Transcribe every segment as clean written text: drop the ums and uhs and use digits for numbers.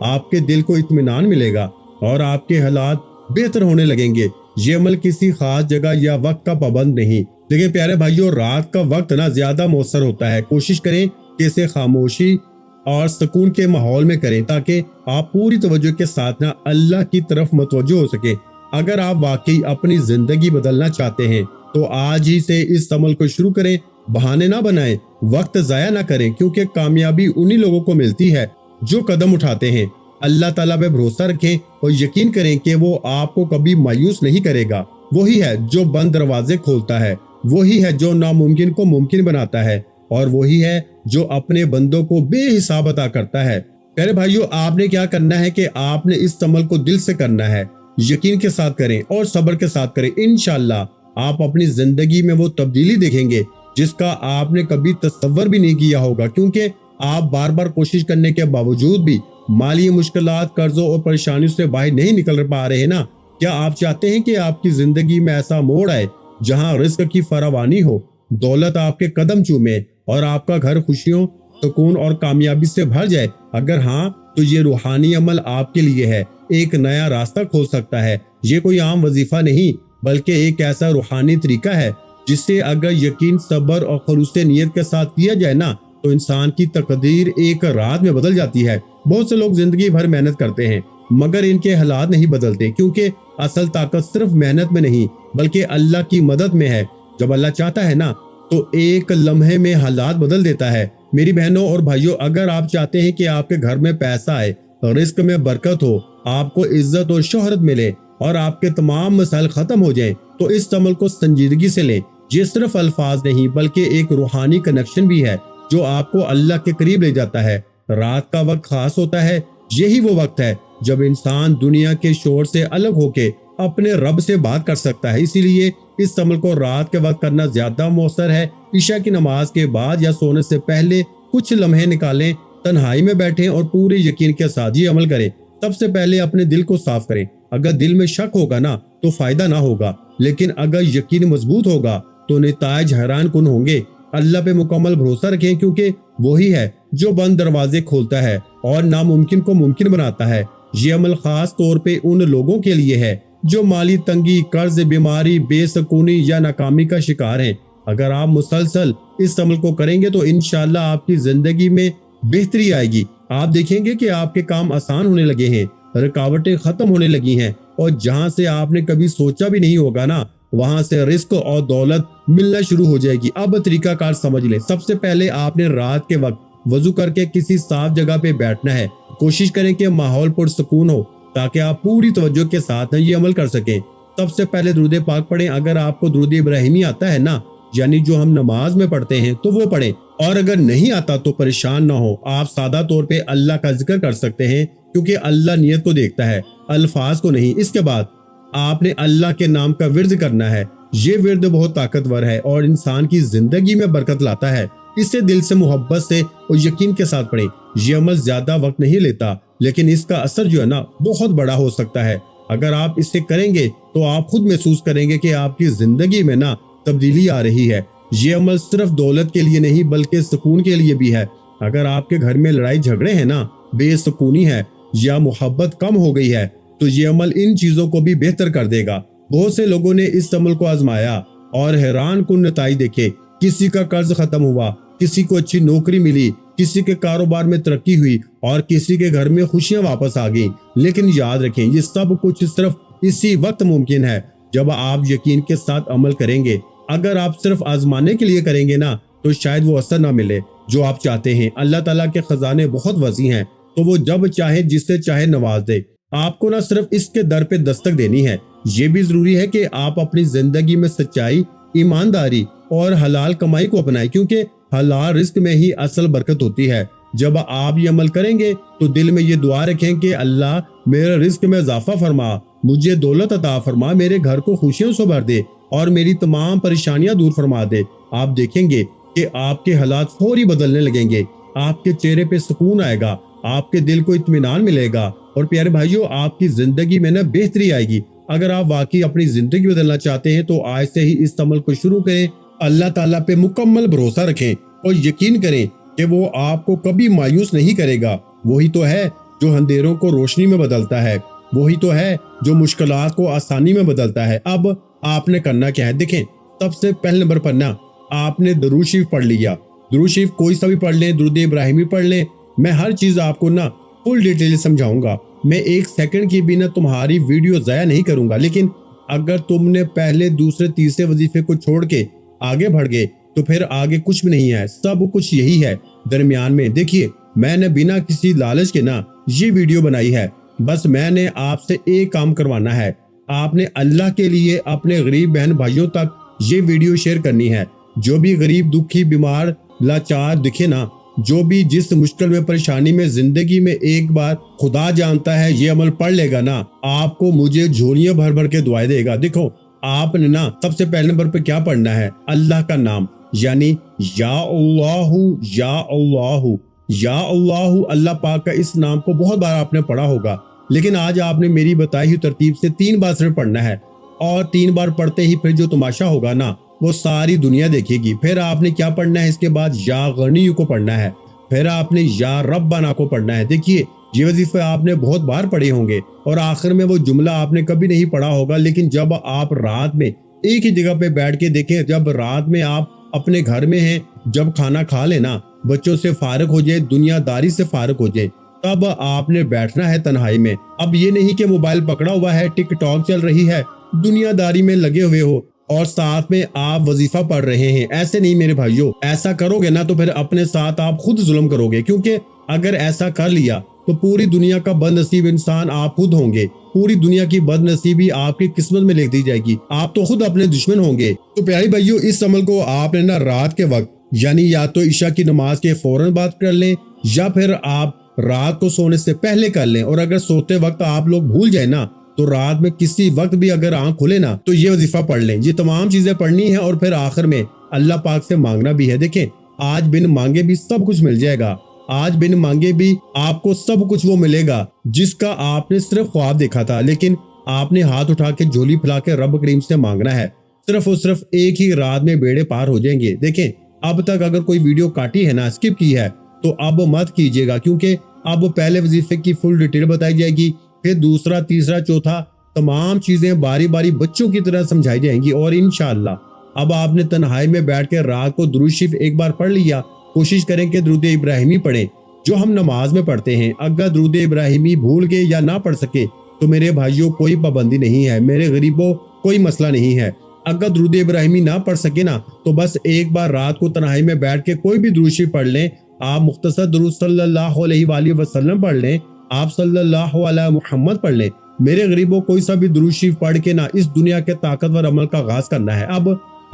آپ کے دل کو اطمینان ملے گا اور آپ کے حالات بہتر ہونے لگیں گے۔ یہ عمل کسی خاص جگہ یا وقت کا پابند نہیں، لیکن پیارے بھائیوں رات کا وقت زیادہ مؤثر ہوتا ہے۔ کوشش کریں کہ اسے خاموشی اور سکون کے ماحول میں کریں تاکہ آپ پوری توجہ کے ساتھ اللہ کی طرف متوجہ ہو سکیں۔ اگر آپ واقعی اپنی زندگی بدلنا چاہتے ہیں تو آج ہی سے اس عمل کو شروع کریں۔ بہانے نہ بنائیں، وقت ضائع نہ کریں، کیونکہ کامیابی انہی لوگوں کو ملتی ہے جو قدم اٹھاتے ہیں۔ اللہ تعالیٰ پہ بھروسہ رکھیں اور یقین کریں کہ وہ آپ کو کبھی مایوس نہیں کرے گا۔ وہی ہے جو بند دروازے کھولتا ہے، وہی ہے جو ناممکن کو ممکن بناتا ہے، اور وہی ہے جو اپنے بندوں کو بے حساب عطا کرتا ہے۔ پیارے بھائیوں آپ نے کیا کرنا ہے کہ آپ نے اس عمل کو دل سے کرنا ہے، یقین کے ساتھ کریں اور صبر کے ساتھ کریں۔ انشاءاللہ آپ اپنی زندگی میں وہ تبدیلی دیکھیں گے جس کا آپ نے کبھی تصور بھی نہیں کیا ہوگا، کیونکہ آپ بار بار کوشش کرنے کے باوجود بھی مالی مشکلات، قرضوں اور پریشانیوں سے باہر نہیں نکل پا رہے نا۔ کیا آپ چاہتے ہیں کہ آپ کی زندگی میں ایسا موڑ آئے جہاں رزق کی فراوانی ہو، دولت آپ کے قدم چومے اور آپ کا گھر خوشیوں، سکون اور کامیابی سے بھر جائے؟ اگر ہاں تو یہ روحانی عمل آپ کے لیے ہے، ایک نیا راستہ کھول سکتا ہے۔ یہ کوئی عام وظیفہ نہیں بلکہ ایک ایسا روحانی طریقہ ہے جس سے اگر یقین، صبر اور خلوص نیت کے ساتھ کیا جائے تو انسان کی تقدیر ایک رات میں بدل جاتی ہے۔ بہت سے لوگ زندگی بھر محنت کرتے ہیں مگر ان کے حالات نہیں بدلتے، کیونکہ اصل طاقت صرف محنت میں نہیں بلکہ اللہ کی مدد میں ہے۔ جب اللہ چاہتا ہے تو ایک لمحے میں حالات بدل دیتا ہے۔ میری بہنوں اور بھائیوں، اگر آپ چاہتے ہیں کہ آپ کے گھر میں پیسہ آئے، رزق میں برکت ہو، آپ کو عزت اور شہرت ملے اور آپ کے تمام مسائل ختم ہو جائیں تو اس عمل کو سنجیدگی سے لیں۔ یہ صرف الفاظ نہیں بلکہ ایک روحانی کنیکشن بھی ہے جو آپ کو اللہ کے قریب لے جاتا ہے۔ رات کا وقت خاص ہوتا ہے، یہی وہ وقت ہے جب انسان دنیا کے شور سے الگ ہو کے اپنے رب سے بات کر سکتا ہے۔ اسی لیے اس عمل کو رات کے وقت کرنا زیادہ مؤثر ہے۔ عشاء کی نماز کے بعد یا سونے سے پہلے کچھ لمحے نکالیں، تنہائی میں بیٹھیں اور پورے یقین کے ساتھ یہ عمل کریں۔ سب سے پہلے اپنے دل کو صاف کریں۔ اگر دل میں شک ہوگا تو فائدہ نہ ہوگا، لیکن اگر یقین مضبوط ہوگا تو نتائج حیران کن ہوں گے۔ اللہ پہ مکمل بھروسہ رکھیں، کیونکہ وہی ہے جو بند دروازے کھولتا ہے اور ناممکن کو ممکن بناتا ہے۔ یہ عمل خاص طور پہ ان لوگوں کے لیے ہے جو مالی تنگی، قرض، بیماری، بے سکونی یا ناکامی کا شکار ہیں۔ اگر آپ مسلسل اس عمل کو کریں گے تو انشاءاللہ آپ کی زندگی میں بہتری آئے گی۔ آپ دیکھیں گے کہ آپ کے کام آسان ہونے لگے ہیں، رکاوٹیں ختم ہونے لگی ہیں، اور جہاں سے آپ نے کبھی سوچا بھی نہیں ہوگا وہاں سے رزق اور دولت ملنا شروع ہو جائے گی۔ اب طریقہ کار سمجھ لیں۔ سب سے پہلے آپ نے رات کے وقت وضو کر کے کسی صاف جگہ پہ بیٹھنا ہے۔ کوشش کریں کہ ماحول پرسکون ہو تاکہ آپ پوری توجہ کے ساتھ یہ عمل کر سکیں۔ سب سے پہلے درود پاک پڑھیں۔ اگر آپ کو درود ابراہیمی آتا ہے یعنی جو ہم نماز میں پڑھتے ہیں تو وہ پڑھیں، اور اگر نہیں آتا تو پریشان نہ ہو، آپ سادہ طور پہ اللہ کا ذکر کر سکتے ہیں، کیونکہ اللہ نیت کو دیکھتا ہے، الفاظ کو نہیں۔ اس کے بعد آپ نے اللہ کے نام کا ورد کرنا ہے۔ یہ ورد بہت طاقتور ہے اور انسان کی زندگی میں برکت لاتا ہے۔ اسے دل سے، محبت سے اور یقین کے ساتھ پڑھیں۔ یہ عمل زیادہ وقت نہیں لیتا، لیکن اس کا اثر جو ہے بہت بڑا ہو سکتا ہے۔ اگر آپ اسے کریں گے تو آپ خود محسوس کریں گے کہ آپ کی زندگی میں تبدیلی آ رہی ہے۔ یہ عمل صرف دولت کے لیے نہیں بلکہ سکون کے لیے بھی ہے۔ اگر آپ کے گھر میں لڑائی جھگڑے ہیں بے سکونی ہے یا محبت کم ہو گئی ہے تو یہ عمل ان چیزوں کو بھی بہتر کر دے گا۔ بہت سے لوگوں نے اس عمل کو آزمایا اور حیران کن نتائج دیکھے۔ کسی کا قرض ختم ہوا، کسی کو اچھی نوکری ملی، کسی کے کاروبار میں ترقی ہوئی اور کسی کے گھر میں خوشیاں واپس آ گئیں۔ لیکن یاد رکھیں یہ سب کچھ صرف اسی وقت ممکن ہے جب آپ یقین کے ساتھ عمل کریں گے۔ اگر آپ صرف آزمانے کے لیے کریں گے تو شاید وہ اثر نہ ملے جو آپ چاہتے ہیں۔ اللہ تعالیٰ کے خزانے بہت وسیع ہیں تو وہ جب چاہے جس سے چاہے نواز دے۔ آپ کو صرف اس کے در پہ دستک دینی ہے۔ یہ بھی ضروری ہے کہ آپ اپنی زندگی میں سچائی، ایمانداری اور حلال کمائی کو اپنائیں، کیونکہ حلال رزق میں ہی اصل برکت ہوتی ہے۔ جب آپ یہ عمل کریں گے تو دل میں یہ دعا رکھیں کہ اللہ میرے رزق میں اضافہ فرما، مجھے دولت عطا فرما، میرے گھر کو خوشیوں سے بھر دے اور میری تمام پریشانیاں دور فرما دے۔ آپ دیکھیں گے کہ آپ کے حالات فوری بدلنے لگیں گے، آپ کے چہرے پہ سکون آئے گا، آپ کے دل کو اطمینان ملے گا، اور پیارے بھائیوں آپ کی زندگی میں بہتری آئے گی۔ اگر آپ واقعی اپنی زندگی بدلنا چاہتے ہیں تو آج سے ہی اس عمل کو شروع کریں۔ اللہ تعالیٰ پہ مکمل بھروسہ رکھیں اور یقین کریں کہ وہ آپ کو کبھی مایوس نہیں کرے گا۔ وہی تو ہے جو اندھیروں کو روشنی میں بدلتا ہے، وہی تو ہے جو مشکلات کو آسانی میں بدلتا ہے۔ اب آپ نے کرنا کیا ہے؟ دیکھیں، سب سے پہلے نمبر پر نا آپ نے درود شریف پڑھ لیا۔ درود شریف کوئی سا بھی پڑھ لیں، درود ابراہیمی پڑھ لیں۔ میں ہر چیز آپ کو نا فل ڈیٹیل سمجھاؤں گا، میں ایک سیکنڈ کی بھی نا تمہاری ویڈیو ضائع نہیں کروں گا۔ لیکن اگر تم نے پہلے دوسرے تیسرے وظیفے کو چھوڑ کے آگے بڑھ گئے تو پھر آگے کچھ بھی نہیں ہے، سب کچھ یہی ہے درمیان میں۔ دیکھیے، میں نے بنا کسی لالچ کے نا یہ ویڈیو بنائی ہے، بس میں نے آپ سے ایک کام کروانا ہے۔ آپ نے اللہ کے لیے اپنے غریب بہن بھائیوں تک یہ ویڈیو شیئر کرنی ہے۔ جو بھی غریب، دکھی، بیمار، لاچار دکھے نا، جو بھی جس مشکل میں، پریشانی میں زندگی میں، ایک بار خدا جانتا ہے یہ عمل پڑھ لے گا نا، آپ کو مجھے جھولیاں بھر بھر کے دعائیں دے گا۔ دیکھو، آپ نے نا سب سے پہلے نمبر پہ کیا پڑھنا ہے؟ اللہ کا نام، یعنی یا اللہ یا اللہ یا اللہ۔ اللہ پاک کا اس نام کو بہت بار آپ نے پڑھا ہوگا، لیکن آج آپ نے میری بتائی ہوئی ترتیب سے 3 بار صرف پڑھنا ہے، اور 3 بار پڑھتے ہی پھر جو تماشا ہوگا نا وہ ساری دنیا دیکھے گی۔ پھر آپ نے کیا پڑھنا ہے؟ اس کے بعد یا غنی کو پڑھنا ہے، پھر آپ نے یا ربنا کو پڑھنا ہے۔ دیکھیے، یہ وظیفے آپ نے بہت بار پڑھے ہوں گے اور آخر میں وہ جملہ آپ نے کبھی نہیں پڑھا ہوگا، لیکن جب آپ رات میں ایک ہی جگہ پہ بیٹھ کے دیکھیں، جب رات میں آپ اپنے گھر میں ہیں، جب کھانا کھا لینا، بچوں سے فارغ ہو جائے، دنیا داری سے فارغ ہو جائے، تب آپ نے بیٹھنا ہے تنہائی میں۔ اب یہ نہیں کہ موبائل پکڑا ہوا ہے، ٹک ٹاک چل رہی ہے، دنیا داری میں لگے ہوئے ہو اور ساتھ میں آپ وظیفہ پڑھ رہے ہیں۔ ایسے نہیں میرے بھائیوں، ایسا کرو گے نا تو پھر اپنے ساتھ آپ خود ظلم کرو گے، کیونکہ اگر ایسا کر لیا تو پوری دنیا کا بد نصیب انسان آپ خود ہوں گے۔ پوری دنیا کی بد نصیبی آپ کی قسمت میں لکھ دی جائے گی، آپ تو خود اپنے دشمن ہوں گے۔ تو پیاری بھائیوں، اس عمل کو آپ نے نا رات کے وقت، یعنی یا تو عشاء کی نماز کے فوراً بعد کر لیں، یا پھر آپ رات کو سونے سے پہلے کر لیں، اور اگر سوتے وقت آپ لوگ بھول جائیں نا تو رات میں کسی وقت بھی اگر آنکھ کھلے نا تو یہ وظیفہ پڑھ لیں۔ یہ تمام چیزیں پڑھنی ہیں اور پھر آخر میں اللہ پاک سے مانگنا بھی ہے۔ دیکھیں، آج بن مانگے بھی سب کچھ مل جائے گا، آج بن مانگے بھی آپ کو سب کچھ وہ ملے گا جس کا آپ نے صرف خواب دیکھا تھا، لیکن آپ نے ہاتھ اٹھا کے جھولی پھیلا کے رب کریم سے مانگنا ہے۔ صرف اور صرف ایک ہی رات میں بیڑے پار ہو جائیں گے۔ دیکھیں، اب تک اگر کوئی ویڈیو کاٹی ہے نا، اسکپ کی ہے، تو اب مت کیجیے گا، کیونکہ اب پہلے وظیفے کی فل ڈیٹیل بتائی جائے گی، پھر دوسرا، تیسرا، چوتھا، تمام چیزیں باری باری بچوں کی طرح سمجھائی جائیں گی۔ اور انشاءاللہ اب آپ نے تنہائی میں بیٹھ کے رات کو درود شریف ایک بار پڑھ لیا، کوشش کریں کہ درود ابراہیمی پڑھیں جو ہم نماز میں پڑھتے ہیں۔ اگر درود ابراہیمی بھول گئے یا نہ پڑھ سکے تو میرے بھائیوں کوئی پابندی نہیں ہے، میرے غریبوں کوئی مسئلہ نہیں ہے۔ اگر درود ابراہیمی نہ پڑھ سکے نا تو بس ایک بار رات کو تنہائی میں بیٹھ کے کوئی بھی درود شریف پڑھ لیں۔ آپ مختصر درود صلی اللہ علیہ وآلہ وسلم پڑھ لیں، آپ صلی اللہ علیہ محمد پڑھ لیں۔ میرے غریبوں کوئی سا بھی درود شریف پڑھ کے نا اس دنیا کے طاقتور عمل کا آغاز کرنا ہے۔ اب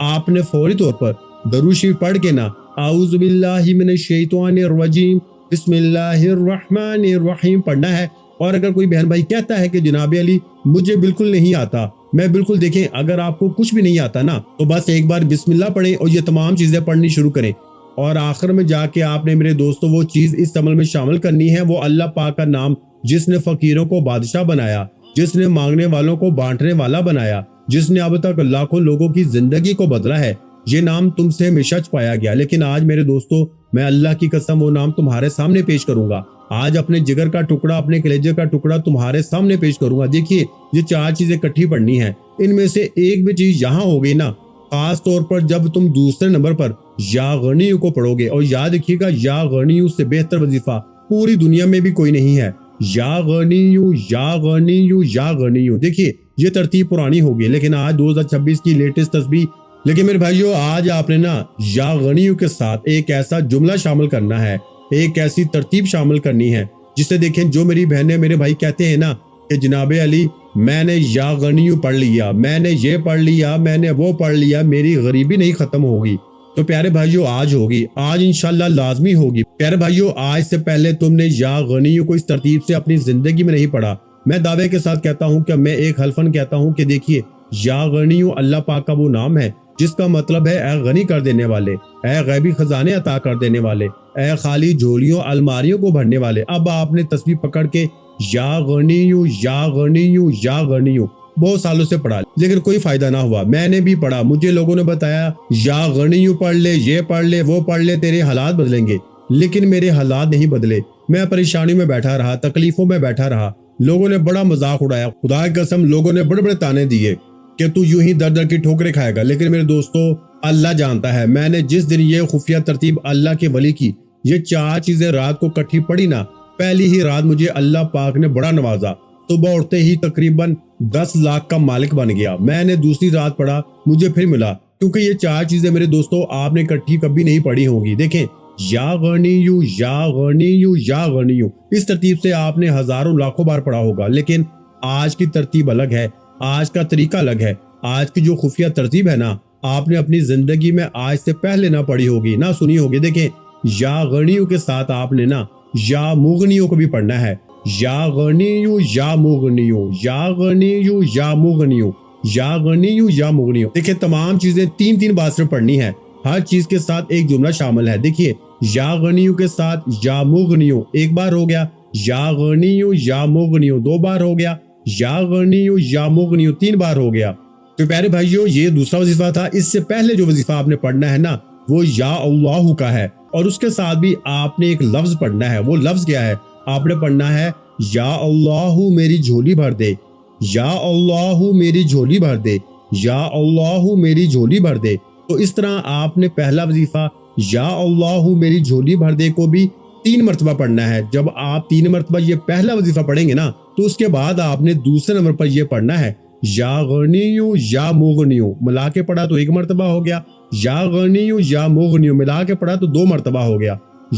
آپ نے فوری طور پر درود شریف پڑھ کے نا اعوذ باللہ من الشیطان الرجیم بسم اللہ الرحمن الرحیم پڑھنا ہے۔ اور اگر کوئی بہن بھائی کہتا ہے کہ جناب علی مجھے بالکل نہیں آتا، میں بالکل، دیکھیں، اگر آپ کو کچھ بھی نہیں آتا نا تو بس ایک بار بسم اللہ پڑھیں اور یہ تمام چیزیں پڑھنی شروع کریں، اور آخر میں جا کے آپ نے میرے دوستوں وہ چیز اس عمل میں شامل کرنی ہے، وہ اللہ پاک کا نام جس نے فقیروں کو بادشاہ بنایا، جس نے مانگنے والوں کو بانٹنے والا بنایا، جس نے اب تک لاکھوں لوگوں کی زندگی کو بدلا ہے، یہ نام تم سے ہمیشہ چھپایا گیا، لیکن آج میرے دوستوں میں اللہ کی قسم وہ نام تمہارے سامنے پیش کروں گا۔ آج اپنے جگر کا ٹکڑا، اپنے کلیجے کا ٹکڑا تمہارے سامنے پیش کروں گا۔ دیکھیے، یہ 4 چیزیں اکٹھی پڑھنی ہیں، ان میں سے ایک بھی چیز یہاں ہو گئی نا، خاص طور پر جب تم دوسرے نمبر پر یا غنیو کو پڑھو گے، اور یاد رکھیے گا یا غنیو سے بہتر وظیفہ پوری دنیا میں بھی کوئی نہیں ہے۔ یا غنیو یا غنیو یا غنیو، دیکھیے یہ ترتیب پرانی ہوگی، لیکن آج 2026 کی لیٹسٹ تسبیح۔ لیکن میرے بھائیو، آج آپ نے نا یا غنیو کے ساتھ ایک ایسا جملہ شامل کرنا ہے، ایک ایسی ترتیب شامل کرنی ہے جسے دیکھیں جو میری بہنیں میرے بھائی کہتے ہیں نا کہ جناب علی میں نے یا غنیو پڑھ لیا، میں نے یہ پڑھ لیا، میں نے وہ پڑھ لیا، میری غریبی نہیں ختم ہوگی۔ تو پیارے بھائیو، آج ہوگی، آج انشاءاللہ لازمی ہوگی۔ پیارے بھائیو، آج سے پہلے تم نے یا غنیو کو اس ترتیب سے اپنی زندگی میں نہیں پڑھا۔ میں دعوے کے ساتھ کہتا ہوں کہ میں ایک حلفاً کہتا ہوں کہ دیکھیے، یا غنیو اللہ پاک کا وہ نام ہے جس کا مطلب ہے اے غنی کر دینے والے، اے غیبی خزانے عطا کر دینے والے، اے خالی جھولیوں الماریوں کو بھرنے والے۔ اب آپ نے تسبیح پکڑ کے یا غنیو یا غنیو یا غنیو بہت سالوں سے پڑھا، لیکن کوئی فائدہ نہ ہوا۔ میں نے بھی پڑھا، مجھے لوگوں نے بتایا یا غنیو پڑھ لے، یہ پڑھ لے، وہ پڑھ لے، تیرے حالات بدلیں گے، لیکن میرے حالات نہیں بدلے۔ میں پریشانی میں بیٹھا رہا، تکلیفوں میں بیٹھا رہا، لوگوں نے بڑا مذاق اڑایا، خدا کی قسم لوگوں نے بڑے بڑے تانے دیے کہ تو یوں ہی در در کی ٹھوکریں کھائے گا۔ لیکن میرے دوستو، اللہ جانتا ہے، میں نے جس دن یہ خفیہ ترتیب اللہ کے ولی کی یہ 4 چیزیں رات کو کٹھی پڑی نا، پہلی ہی رات مجھے اللہ پاک نے بڑا نوازا، صبح اٹھتے ہی تقریباً 10 لاکھ کا مالک بن گیا۔ میں نے دوسری رات پڑھا، مجھے پھر ملا، کیونکہ یہ 4 چیزیں میرے دوستو آپ نے کٹھی کبھی نہیں پڑھی ہوں گی۔ دیکھیں، یا غنیو یا غنیو یا غنیو، اس ترتیب سے آپ نے ہزاروں لاکھوں بار پڑھا ہوگا، لیکن آج کی ترتیب الگ ہے، آج کا طریقہ الگ ہے۔ آج کی جو خفیہ ترتیب ہے نا، آپ نے اپنی زندگی میں آج سے پہلے نہ پڑھی ہوگی، نہ سنی ہوگی۔ دیکھیں، یا غنیو کے ساتھ آپ نے نا یا مغنیو کو بھی پڑھنا ہے، یا غنیو یا مغنیو، یا غنیو یا مغنیو، یا غنیو یا مغنیو۔ دیکھیں، تمام چیزیں 3 بار صرف پڑھنی ہے، ہر چیز کے ساتھ ایک جملہ شامل ہے۔ دیکھیے، یا غنیو کے ساتھ یا مغنیو 1 بار ہو گیا، یا غنیو یا مغنیو 2 بار ہو گیا، یا غنیو یا مغنیو 3 بار ہو گیا۔ تو پیارے بھائیو، یہ دوسرا وظیفہ تھا۔ اس سے پہلے جو وظیفہ آپ نے پڑھنا ہے نا، وہ یا اللہ کا ہے، اور اس کے ساتھ بھی آپ نے ایک لفظ پڑھنا ہے۔ وہ لفظ کیا ہے؟ آپ نے پڑھنا ہے، یا اللہ میری جھولی بھر دے، یا اللہ میری جھولی بھر دے، یا اللہ میری جھولی بھر دے۔ تو اس طرح آپ نے پہلا وظیفہ یا اللہ میری جھولی بھر دے کو بھی 3 مرتبہ پڑھنا ہے۔ جب آپ 3 مرتبہ یہ پہلا وظیفہ پڑھیں گے نا، تو اس کے بعد آپ نے دوسرے نمبر پر یہ پڑھنا ہے، یا غنیو یا مغنیو، ملا کے پڑھا تو 1 مرتبہ ہو گیا، یا غنیو یا مغنیو ملا کے پڑھا تو 2 مرتبہ ہو گیا،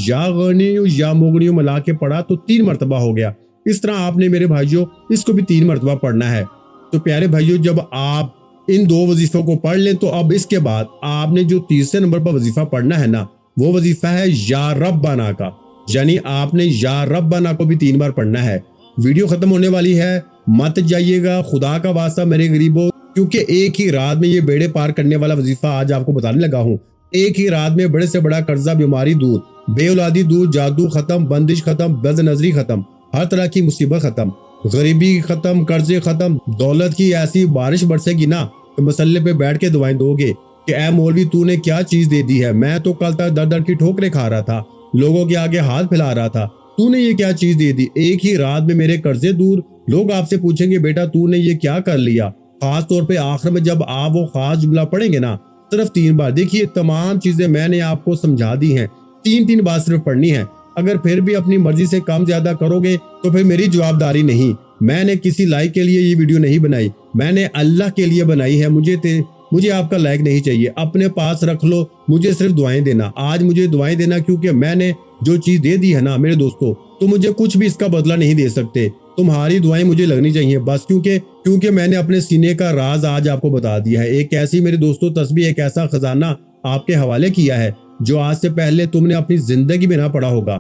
یا غنیو یا مغنیو ملا کے پڑھا تو 3 مرتبہ ہو گیا۔ اس طرح آپ نے میرے بھائیوں اس کو بھی 3 مرتبہ پڑھنا ہے۔ تو پیارے بھائیوں، جب آپ ان 2 وظیفوں کو پڑھ لیں تو اب اس کے بعد آپ نے جو تیسرے نمبر پر وظیفہ پڑھنا ہے نا، وہ وظیفہ ہے یا ربنا کا، یعنی آپ نے یا ربنا کو بھی 3 بار پڑھنا ہے۔ ویڈیو ختم ہونے والی ہے، مت جائیے گا، خدا کا واسطہ میرے غریبوں، کیونکہ ایک ہی رات میں یہ بیڑے پار کرنے والا وظیفہ آج آپ کو بتانے لگا ہوں۔ ایک ہی رات میں بڑے سے بڑا قرضہ، بیماری دور، بے اولادی دور، جادو ختم، بندش ختم، بد نظری ختم، ہر طرح کی مصیبت ختم، غریبی ختم، قرضے ختم، دولت کی ایسی بارش برسے گی نا کہ مسلے پہ بیٹھ کے دعائیں دو گے کہ اے مولوی تو نے کیا چیز دے دی ہے، میں تو کل تک در در کی ٹھوکریں کھا رہا تھا، لوگوں کے آگے ہاتھ پھیلا رہا تھا، تو نے یہ کیا چیز دے دی، ایک ہی رات میں میرے قرضے دور۔ لوگ آپ سے پوچھیں گے بیٹا تو نے یہ کیا کر لیا، خاص طور پہ آخر میں جب آپ وہ خاص جملہ پڑھیں گے نا، صرف 3 بار۔ دیکھیے، تمام چیزیں میں نے آپ کو سمجھا دی ہیں، 3 بار صرف پڑھنی ہے۔ اگر پھر بھی اپنی مرضی سے کم زیادہ کرو گے تو پھر میری جواب داری نہیں۔ میں نے کسی لائک کے لیے یہ ویڈیو نہیں بنائی، میں نے اللہ کے لیے بنائی ہے۔ مجھے آپ کا لائک نہیں چاہیے، اپنے پاس رکھ لو، مجھے صرف دعائیں دینا۔ آج مجھے دعائیں دینا، کیونکہ میں نے جو چیز دے دی ہے نا میرے دوستو، تو مجھے کچھ بھی اس کا بدلہ نہیں دے سکتے۔ تمہاری دعائیں مجھے لگنی چاہیے بس، کیونکہ میں نے اپنے سینے کا راز آج آپ کو بتا دیا ہے۔ ایک ایسی میرے دوستو تسبیح، ایک ایسا خزانہ آپ کے حوالے کیا ہے جو آج سے پہلے تم نے اپنی زندگی میں نہ پڑھا ہوگا۔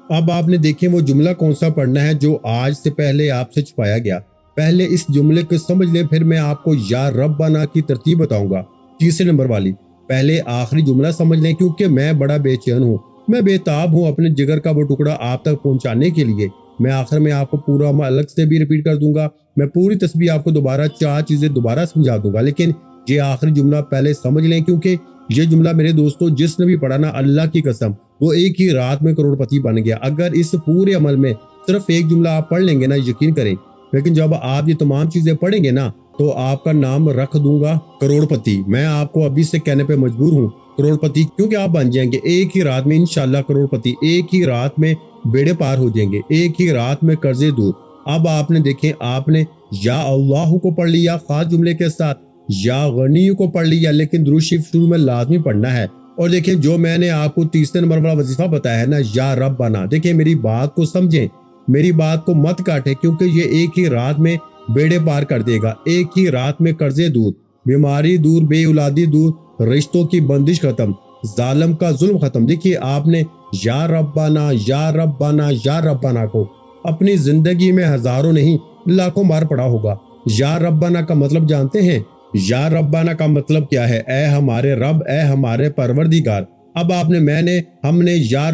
اب آپ نے دیکھیں وہ جملہ کون سا پڑھنا ہے جو آج سے پہلے آپ سے چھپایا گیا۔ پہلے اس جملے کو سمجھ لیں، پھر میں آپ کو یا ربنا کی ترتیب بتاؤں گا، تیسرے نمبر والی۔ پہلے آخری جملہ سمجھ لیں، کیونکہ میں بڑا بے چین ہوں، میں بے تاب ہوں اپنے جگر کا وہ ٹکڑا آپ تک پہنچانے کے لیے۔ میں آخر میں آپ کو پورا الگ سے بھی ریپیٹ کر دوں گا، میں پوری تسبیح آپ کو دوبارہ 4 چیزیں دوبارہ سمجھا دوں گا، لیکن یہ آخری جملہ پہلے سمجھ لیں، کیونکہ یہ جملہ میرے دوستو جس نے بھی پڑھا نا، اللہ کی قسم وہ ایک ہی رات میں کروڑ پتی بن گیا۔ اگر اس پورے عمل میں صرف ایک جملہ آپ پڑھ لیں گے نا، یقین کریں، لیکن جب آپ یہ تمام چیزیں پڑھیں گے نا تو آپ کا نام رکھ دوں گا کروڑ پتی۔ میں آپ کو ابھی سے کہنے پہ مجبور ہوں کروڑ پتی، کیونکہ آپ بن جائیں گے ایک ہی رات میں انشاءاللہ کروڑ پتی، ایک ہی رات میں بیڑے پار ہو جائیں گے، ایک ہی رات میں قرضے دور۔ اب آپ نے دیکھیں، آپ نے یا اللہ کو پڑھ لیا خاص جملے کے ساتھ، یا غنی کو پڑھ لیا، لیکن درود شریف شروع میں لازمی پڑھنا ہے۔ اور دیکھیں جو میں نے آپ کو تیسرے نمبر والا وظیفہ بتایا ہے نا، یا ربنا، دیکھیں میری بات کو سمجھیں، میری بات کو مت کاٹیں، کیونکہ یہ ایک ہی رات میں بیڑے پار کر دے گا۔ ایک ہی رات میں قرضے دور، بیماری دور، بے اولادی دور، رشتوں کی بندش ختم، ظالم کا ظلم ختم۔ دیکھیے آپ نے یا ربنا یا ربنا یا ربنا کو اپنی زندگی میں ہزاروں نہیں لاکھوں بار پڑھا ہوگا۔ یا ربنا کا مطلب جانتے ہیں؟ یا ربنا کا مطلب کیا ہے؟ اے ہمارے رب، اے ہمارے پروردگار۔ اب آپ نے ہم نے یا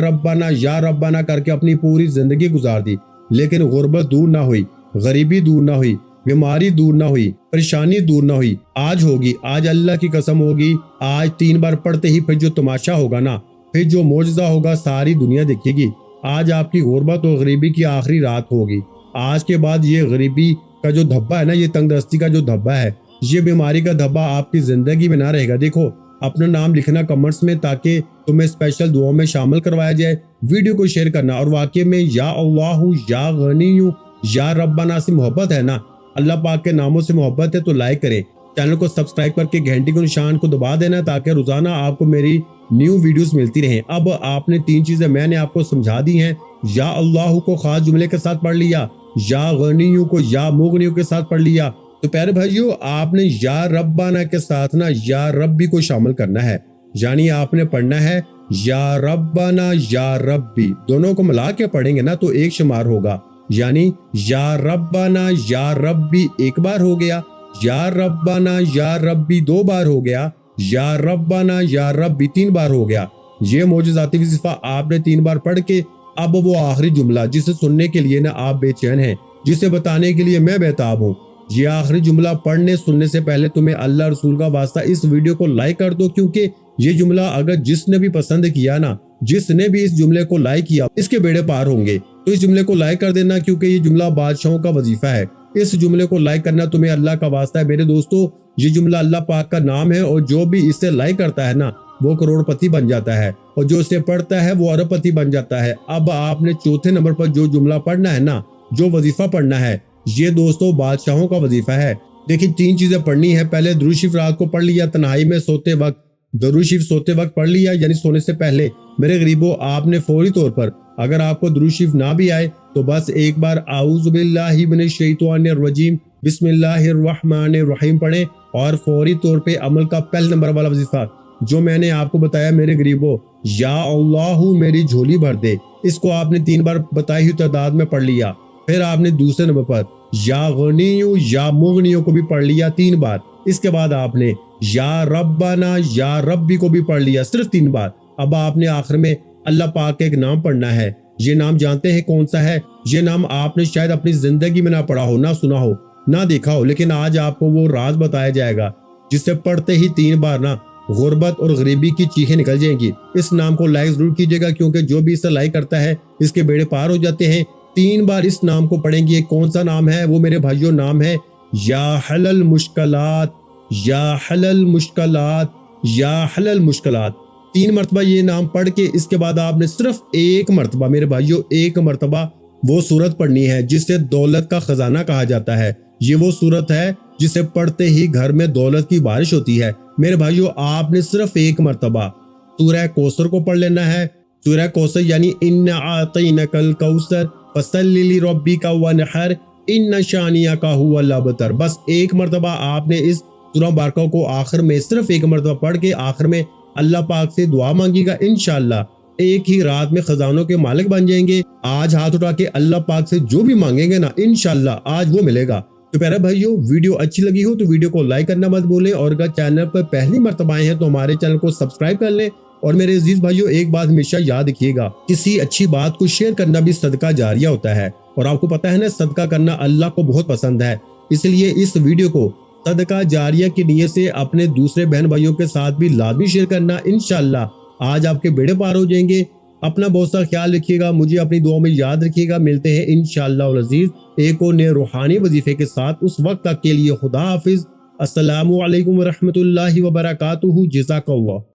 ربنا کر کے اپنی پوری زندگی گزار دی، لیکن غربت دور نہ ہوئی، غریبی دور نہ ہوئی، بیماری دور نہ ہوئی، پریشانی دور نہ ہوئی۔ آج ہوگی، آج اللہ کی قسم ہوگی، آج 3 بار پڑھتے ہی پھر جو تماشا ہوگا نا، پھر جو معجزہ ہوگا ساری دنیا دیکھے گی۔ آج آپ کی غربت اور غریبی کی آخری رات ہوگی۔ آج کے بعد یہ غریبی کا جو دھبا ہے نا، یہ تنگ دستی کا جو دھبا ہے، یہ بیماری کا دھبا آپ کی زندگی میں نہ رہے گا۔ دیکھو، اپنا نام لکھنا کمنٹس میں تاکہ تمہیں اسپیشل دعاؤں میں شامل کروایا جائے۔ ویڈیو کو شیئر کرنا، اور واقعی میں یا اللہ یا غنی یا ربنا سے محبت ہے نا، اللہ پاک کے ناموں سے محبت ہے تو لائک کریں، چینل کو سبسکرائب کر کے گھنٹی کے نشان کو دبا دینا تاکہ روزانہ آپ کو میری نیو ویڈیوز ملتی رہیں۔ اب آپ نے 3 چیزیں میں نے آپ کو سمجھا دی ہیں۔ یا اللہ کو خاص جملے کے ساتھ پڑھ لیا، یا غنیوں کو یا مغنیوں کے ساتھ پڑھ لیا، تو پیارے بھائیو آپ نے یا ربنا کے ساتھ نا یا ربی کو شامل کرنا ہے، یعنی آپ نے پڑھنا ہے یا ربنا یا ربی، دونوں کو ملا کے پڑھیں گے نا تو ایک شمار ہوگا، یعنی یا ربنا یا ربی ایک بار ہو گیا، یا ربنا یا ربی 2 بار ہو گیا، یا ربنا یا ربی 3 بار ہو گیا۔ یہ معجزاتی وظیفہ آپ نے 3 بار پڑھ کے اب وہ آخری جملہ جسے سننے کے لیے نا آپ بے چین ہیں، جسے بتانے کے لیے میں بےتاب ہوں، یہ آخری جملہ پڑھنے سننے سے پہلے تمہیں اللہ رسول کا واسطہ اس ویڈیو کو لائک کر دو، کیونکہ یہ جملہ اگر جس نے بھی پسند کیا نا، جس نے بھی اس جملے کو لائک کیا، اس کے بیڑے پار ہوں گے۔ تو اس جملے کو لائک کر دینا، کیونکہ یہ جملہ بادشاہوں کا وظیفہ ہے۔ اس جملے کو لائک کرنا تمہیں اللہ کا واسطہ ہے میرے دوستو۔ یہ جملہ اللہ پاک کا نام ہے، اور جو بھی اسے لائک کرتا ہے نا وہ کروڑ پتی بن جاتا ہے، اور جو اسے پڑھتا ہے وہ ارب پتی بن جاتا ہے۔ اب آپ نے چوتھے نمبر پر جو جملہ پڑھنا ہے نا، جو وظیفہ پڑھنا ہے، یہ دوستو بادشاہوں کا وظیفہ ہے۔ دیکھیں 3 چیزیں پڑھنی ہے۔ پہلے درود شریف رات کو پڑھ لیا، تنہائی میں سوتے وقت درود شریف سوتے وقت پڑھ لیا، یعنی سونے سے پہلے۔ میرے غریبوں آپ نے فوری طور پر، اگر آپ کو درود شریف نہ بھی آئے تو بس ایک بار اعوذ باللہ من الشیطان الرجیم بسم اللہ الرحمن الرحیم پڑھیں، اور فوری طور پہ عمل کا پہلے نمبر والا وظیفہ جو میں نے آپ کو بتایا میرے غریبوں، یا اللہ میری جھولی بھر دے، اس کو آپ نے 3 بار بتائی ہوئی تعداد میں پڑھ لیا۔ پھر آپ نے دوسرے نمبر پر یا غنیوں یا مغنیوں کو بھی پڑھ لیا 3 بار۔ اس کے بعد آپ نے یا ربنا یا ربی کو بھی پڑھ لیا صرف 3 بار۔ اب آپ نے آخر میں اللہ پاک کا ایک نام پڑھنا ہے۔ یہ نام جانتے ہیں کون سا ہے؟ یہ نام آپ نے شاید اپنی زندگی میں نہ پڑھا ہو، نہ سنا ہو، نہ دیکھا ہو، لیکن آج آپ کو وہ راز بتایا جائے گا جسے پڑھتے ہی 3 بار نا غربت اور غریبی کی چیخیں نکل جائیں گی۔ اس نام کو لائک ضرور کیجیے گا، کیونکہ جو بھی اسے لائک کرتا ہے اس کے بیڑے پار ہو جاتے ہیں۔ 3 بار اس نام کو پڑھیں گے۔ کون سا نام ہے وہ میرے بھائیوں؟ نام ہے یا حل المشکلات، یا حل المشکلات، یا حل المشکلات۔ 3 مرتبہ یہ نام پڑھ کے اس کے بعد آپ نے صرف 1 مرتبہ میرے بھائیوں، 1 مرتبہ وہ سورت پڑھنی ہے جسے دولت کا خزانہ کہا جاتا ہے۔ یہ وہ سورت ہے جسے پڑھتے ہی گھر میں دولت کی بارش ہوتی ہے۔ میرے بھائیوں آپ نے صرف 1 مرتبہ سورہ کوثر کو پڑھ لینا ہے۔ سورہ کوثر یعنی ان اعطینک الکوثر فصلی لربک وانحر ان شانئک هو الابتر۔ بس 1 مرتبہ آپ نے اس سورہ مبارکہ کو آخر میں صرف 1 مرتبہ پڑھ کے آخر میں اللہ پاک سے دعا مانگی گا، انشاءاللہ ایک ہی رات میں خزانوں کے مالک بن جائیں گے۔ آج ہاتھ اٹھا کے اللہ پاک سے جو بھی مانگیں گے نا، انشاءاللہ آج وہ ملے گا۔ تو پیارے بھائیو، ویڈیو اچھی لگی ہو تو ویڈیو کو لائک کرنا مت بھولیں، اور اگر چینل پر پہلی مرتبہ آئے ہیں تو ہمارے چینل کو سبسکرائب کر لیں۔ اور میرے عزیز بھائیو، ایک بات ہمیشہ یاد رکھیے گا، کسی اچھی بات کو شیئر کرنا بھی صدقہ جاریہ ہوتا ہے، اور آپ کو پتہ ہے نا صدقہ کرنا اللہ کو بہت پسند ہے۔ اس لیے اس ویڈیو کو صدقہ جاریہ کی نیت سے اپنے دوسرے بہن بھائیوں کے ساتھ بھی لازمی شیئر کرنا، انشاءاللہ آج آپ کے بیڑے پار ہو جائیں گے۔ اپنا بہت سا خیال رکھیے گا، مجھے اپنی دعاؤں میں یاد رکھیے گا۔ ملتے ہیں انشاءاللہ العزیز ایک اور نئے روحانی وظیفے کے ساتھ۔ اس وقت تک کے لیے خدا حافظ۔ السلام علیکم ورحمۃ اللہ وبرکاتہ۔ جزاک اللہ۔